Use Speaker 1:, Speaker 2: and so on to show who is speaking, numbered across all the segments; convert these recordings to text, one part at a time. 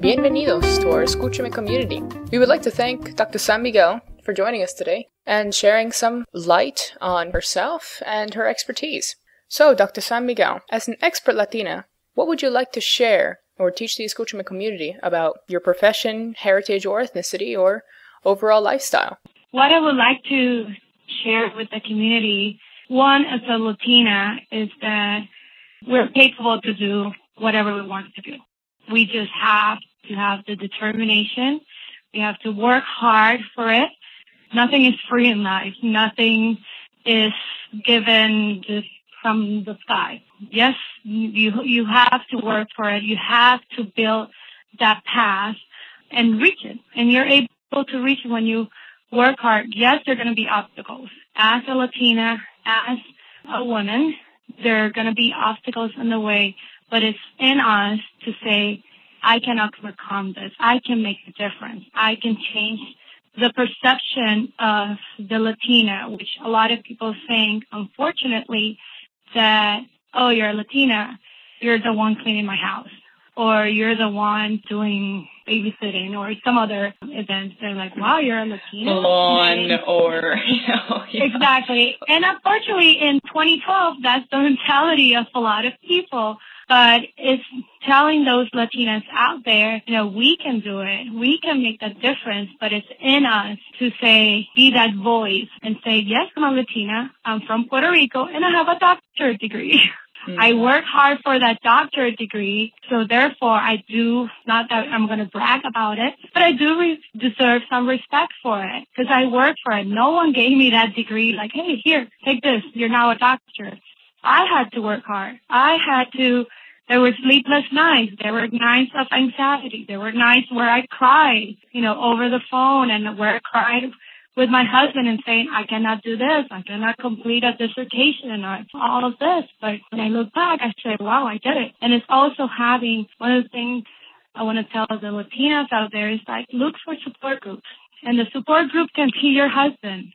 Speaker 1: Bienvenidos to our Escúchame community. We would like to thank Dr. San Miguel for joining us today and sharing some light on herself and her expertise. So, Dr. San Miguel, as an expert Latina, what would you like to share or teach the Escúchame community about your profession, heritage, or ethnicity, or overall lifestyle?
Speaker 2: What I would like to share with the community, one, as a Latina, is that we're capable to do whatever we want to do. We just have to have the determination. We have to work hard for it. Nothing is free in life. Nothing is given just from the sky. Yes, you have to work for it. You have to build that path and reach it. And you're able to reach it when you work hard. Yes, there are going to be obstacles. As a Latina, as a woman, there are going to be obstacles in the way, but it's in us to say, I can overcome this. I can make a difference. I can change the perception of the Latina, which a lot of people think, unfortunately, that, oh, you're a Latina, you're the one cleaning my house, or you're the one doing babysitting or some other events. They're like, wow, you're a Latina. Exactly. And unfortunately, in 2012, that's the mentality of a lot of people. But it's telling those Latinas out there, we can do it. We can make that difference, but it's in us to say, be that voice and say, yes, I'm a Latina. I'm from Puerto Rico and I have a doctorate degree. Mm-hmm. I work hard for that doctorate degree. So therefore I do, not that I'm going to brag about it, but I do deserve some respect for it because I work for it. No one gave me that degree like, hey, here, take this. You're now a doctor. I had to work hard. There were sleepless nights. There were nights of anxiety. There were nights where I cried, over the phone and where I cried with my husband and saying, I cannot do this. I cannot complete a dissertation or all of this. But when I look back, I say, wow, I did it. And it's also having one of the things I want to tell the Latinas out there is like, look for support groups. And the support group can be your husband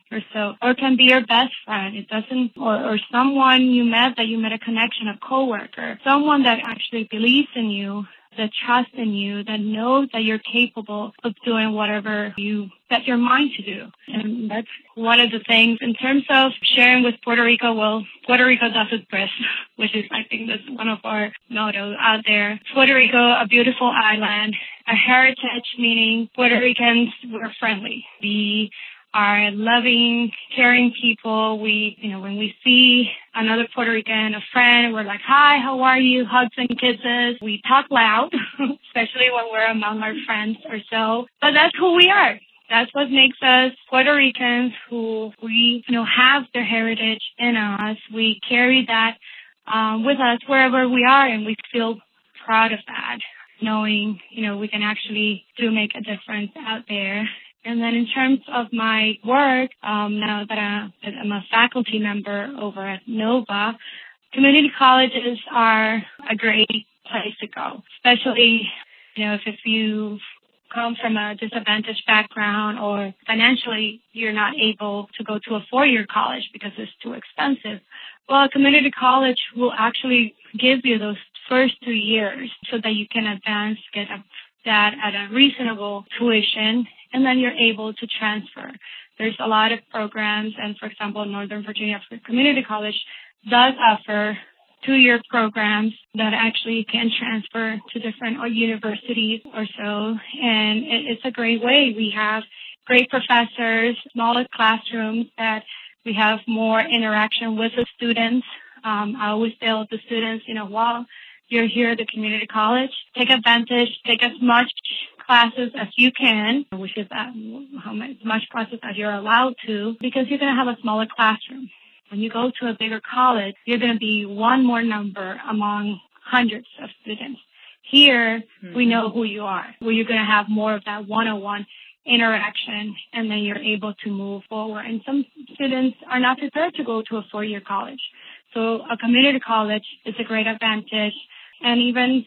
Speaker 2: or can be your best friend. It doesn't, or someone you met a connection, a coworker, someone that actually believes in you, that trusts in you, that knows that you're capable of doing whatever you set your mind to do. And that's one of the things in terms of sharing with Puerto Rico. Well, Puerto Rico does it best, which is, I think, that's one of our mottos out there. Puerto Rico, a beautiful island, a heritage, meaning Puerto Ricans, we're friendly. We are loving, caring people. When we see another Puerto Rican, a friend, we're like, hi, how are you? Hugs and kisses. We talk loud, especially when we're among our friends or so. But that's who we are. That's what makes us Puerto Ricans who we, have their heritage in us. We carry that with us wherever we are, and we feel proud of that, knowing, we can actually do make a difference out there. And then in terms of my work, now that I'm a faculty member over at NOVA, community colleges are a great place to go, especially, if you come from a disadvantaged background or financially you're not able to go to a four-year college because it's too expensive. Well, a community college will actually give you those first 2 years so that you can advance, get that at a reasonable tuition, and then you're able to transfer. There's a lot of programs, and for example, Northern Virginia Community College does offer 2-year programs that actually can transfer to different universities or so, and it's a great way. We have great professors, smaller classrooms that we have more interaction with the students. I always tell the students, while you're here at the community college, take advantage, take as much classes as you can, which is how much classes as you're allowed to, because you're going to have a smaller classroom. When you go to a bigger college, you're going to be one more number among hundreds of students. Here, we know who you are, where you're going to have more of that one-on-one interaction, and then you're able to move forward. And some students are not prepared to go to a four-year college. So a community college is a great advantage. And even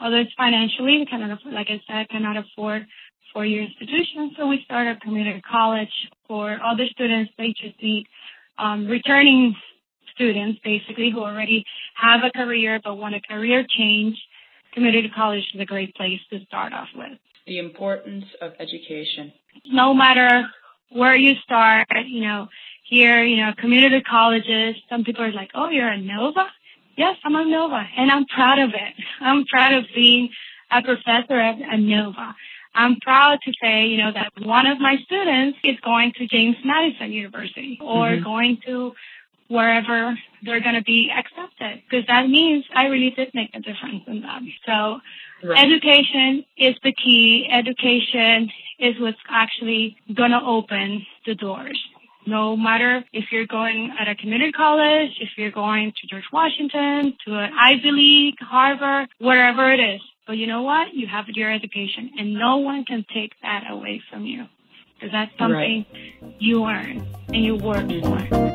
Speaker 2: others financially, like I said, cannot afford four-year institutions. So we started a community college for other students. They just need returning students, basically, who already have a career but want a career change. community college is a great place to start off with.
Speaker 3: The importance of education.
Speaker 2: No matter where you start, here, community colleges, some people are like, oh, you're a Nova? Yes, I'm a Nova, and I'm proud of it. I'm proud of being a professor at a Nova. I'm proud to say, that one of my students is going to James Madison University or going to wherever they're going to be accepted, because that means I really did make a difference in them. So education is the key. Education is what's actually going to open the doors. No matter if you're going at a community college, if you're going to George Washington, to an Ivy League, Harvard, wherever it is. But you know what? You have your education, and no one can take that away from you, because that's something you earn and you work for.